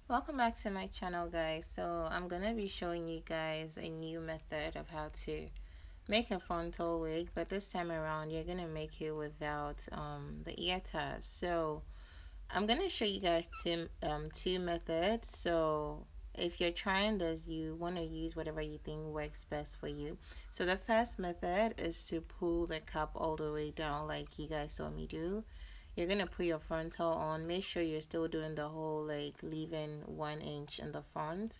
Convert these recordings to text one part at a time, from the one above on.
Welcome back to my channel, guys. So I'm gonna be showing you guys a new method of how to make a frontal wig, but this time around you're gonna make it without the ear tabs. So I'm gonna show you guys two methods. So if you're trying this, you want to use whatever you think works best for you. So the first method is to pull the cap all the way down like you guys saw me do. You're gonna put your frontal on. Make sure you're still doing the whole, like, leaving 1 inch in the front,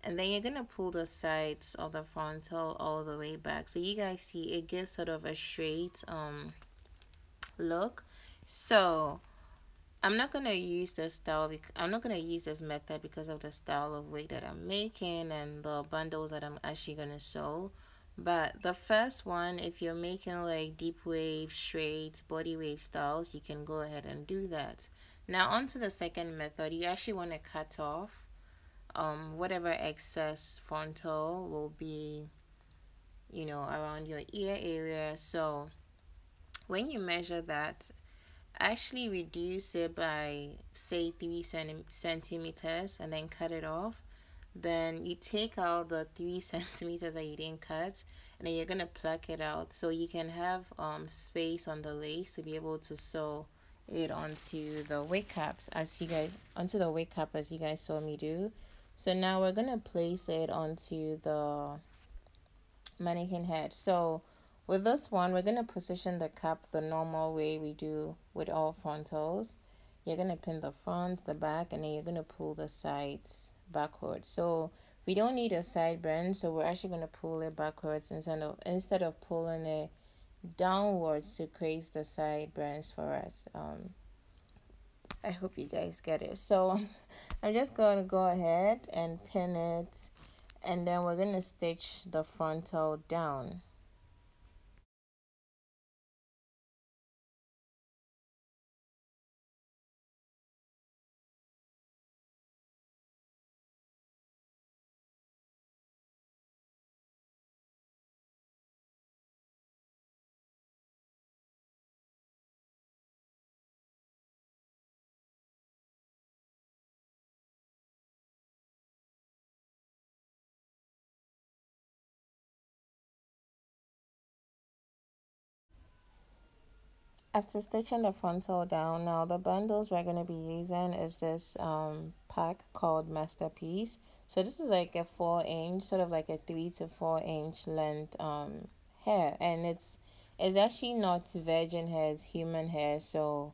and then you're gonna pull the sides of the frontal all the way back, so you guys see it gives sort of a straight look. So I'm not gonna use this style I'm not gonna use this method because of the style of wig that I'm making and the bundles that I'm actually gonna sew. But the first one, if you're making like deep wave, straight, body wave styles, you can go ahead and do that. Now on to the second method. You actually want to cut off whatever excess frontal will be, around your ear area. So when you measure that, actually reduce it by, say, 3 centimeters and then cut it off. Then you take out the 3 centimeters that you didn't cut, and then you're gonna pluck it out so you can have space on the lace to be able to sew it onto the wig caps as you guys saw me do. So now we're gonna place it onto the mannequin head. So with this one, we're gonna position the cap the normal way we do with all frontals. You're gonna pin the front, the back, and then you're gonna pull the sides backwards. So we don't need a side bend, so we're actually gonna pull it backwards instead of pulling it downwards to create the side bends for us. I hope you guys get it. So I'm just gonna go ahead and pin it, and then we're gonna stitch the frontal down. After stitching the frontal down, now the bundles we're going to be using is this pack called Masterpiece. So this is like a 4 inch, sort of like a 3 to 4 inch length hair, and it's actually not virgin hair, it's human hair. So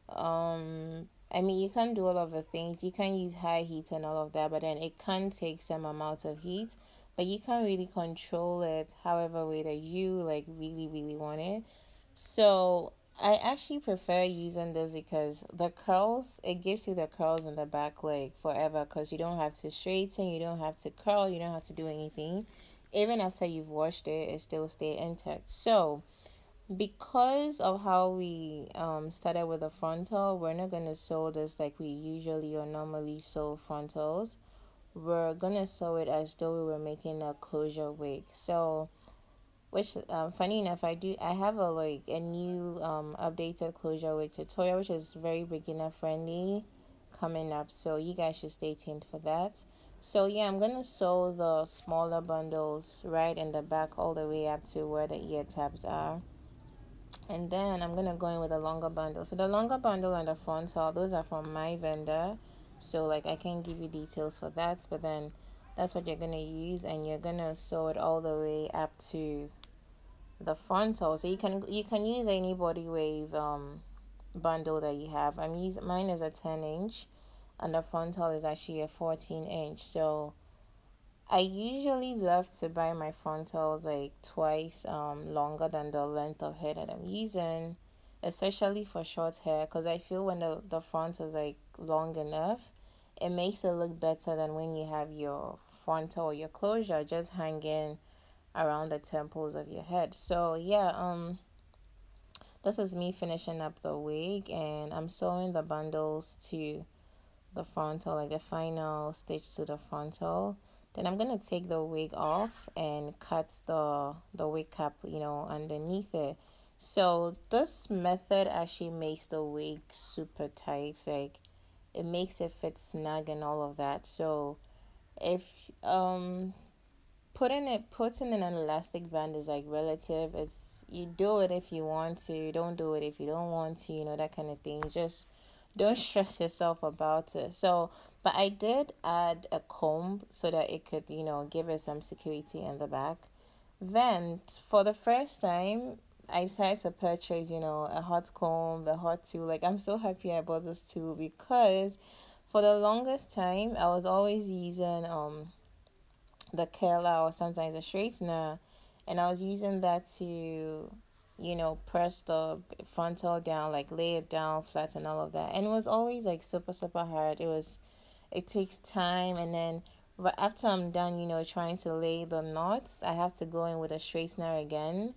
I mean, you can do all of the things, you can use high heat and all of that, but then it can take some amount of heat, but you can't really control it however way that you like really want it. So I actually prefer using this because the curls, it gives you the curls in the back leg forever, because you don't have to straighten, you don't have to curl, you don't have to do anything. Even after you've washed it, it still stay intact. So because of how we started with the frontal, we're not going to sew this like we usually or normally sew frontals. We're going to sew it as though we were making a closure wig. So which funny enough, I have a new updated Closurewig tutorial, which is very beginner friendly, coming up, so you guys should stay tuned for that. So yeah, I'm gonna sew the smaller bundles right in the back all the way up to where the ear tabs are, and then I'm gonna go in with a longer bundle. So the longer bundle and the frontal, those are from my vendor, so like I can't give you details for that, but then that's what you're gonna use, and you're gonna sew it all the way up to the frontal. So you can use any body wave bundle that you have. Mine is a 10 inch, and the frontal is actually a 14 inch. So I usually love to buy my frontals like twice longer than the length of hair that I'm using, especially for short hair, because I feel when the front is like long enough, it makes it look better than when you have your frontal or your closure just hanging around the temples of your head. So yeah, this is me finishing up the wig, and I'm sewing the bundles to the frontal, like the final stitch to the frontal. Then I'm gonna take the wig off and cut the wig cap, underneath it. So this method actually makes the wig super tight. Like, it makes it fit snug and all of that. So if putting in an elastic band is like relative. It's, you do it if you want to, you don't do it if you don't want to, that kind of thing. Just don't stress yourself about it. So, but I did add a comb so that it could, give it some security in the back. Then for the first time, I decided to purchase, a hot comb, a hot tool. Like, I'm so happy I bought this tool, because for the longest time I was always using the curler or sometimes a straightener, and I was using that to, press the frontal down, like lay it down flat and all of that. And it was always like super, super hard. It takes time, and then but after I'm done, trying to lay the knots, I have to go in with a straightener again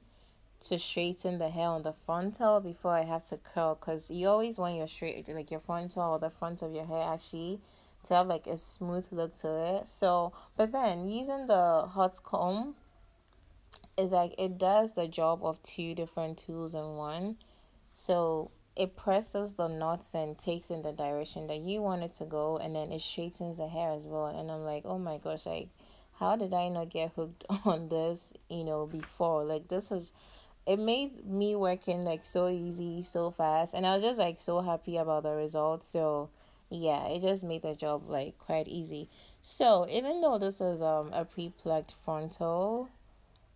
to straighten the hair on the frontal before I have to curl, because you always want your straight, like your frontal or the front of your hair actually to have like a smooth look to it. So, but then using the hot comb is like, it does the job of two different tools in one. So it presses the knots and takes in the direction that you want it to go, and then it straightens the hair as well. And I'm like, oh my gosh, like, how did I not get hooked on this, before? Like, it made me working like so easy, so fast, and I was just like so happy about the results. So yeah, it just made the job like quite easy. So even though this is a pre-plucked frontal,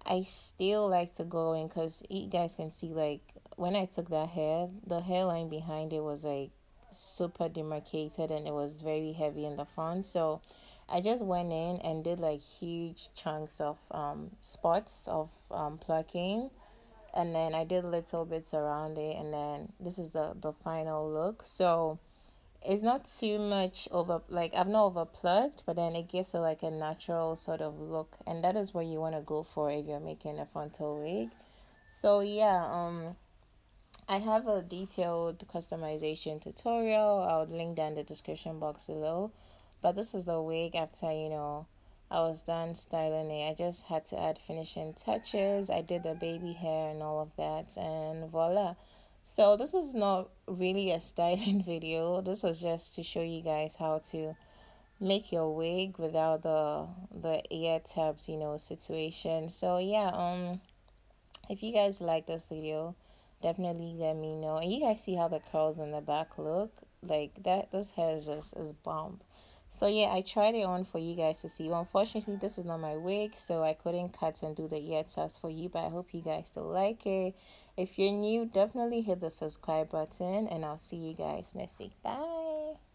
I still like to go in, because you guys can see, like, when I took that hair, the hairline behind it was like super demarcated, and it was very heavy in the front. So I just went in and did like huge chunks of spots of plucking, and then I did little bits around it, and then this is the final look. So it's not too much over, like, I've not over plucked, but then it gives it like a natural sort of look, and that is what you want to go for if you're making a frontal wig. So yeah, I have a detailed customization tutorial. I'll link down in the description box below. But this is the wig after, I was done styling it. I just had to add finishing touches. I did the baby hair and all of that, and voila. So this is not really a styling video. This was just to show you guys how to make your wig without the ear tabs, situation. So yeah, if you guys like this video, definitely let me know. And you guys see how the curls in the back look? Like that, this hair is bomb. So yeah, I tried it on for you guys to see. Well, unfortunately, this is not my wig, so I couldn't cut and do the ear tabs for you, but I hope you guys still like it. If you're new, definitely hit the subscribe button, and I'll see you guys next week. Bye!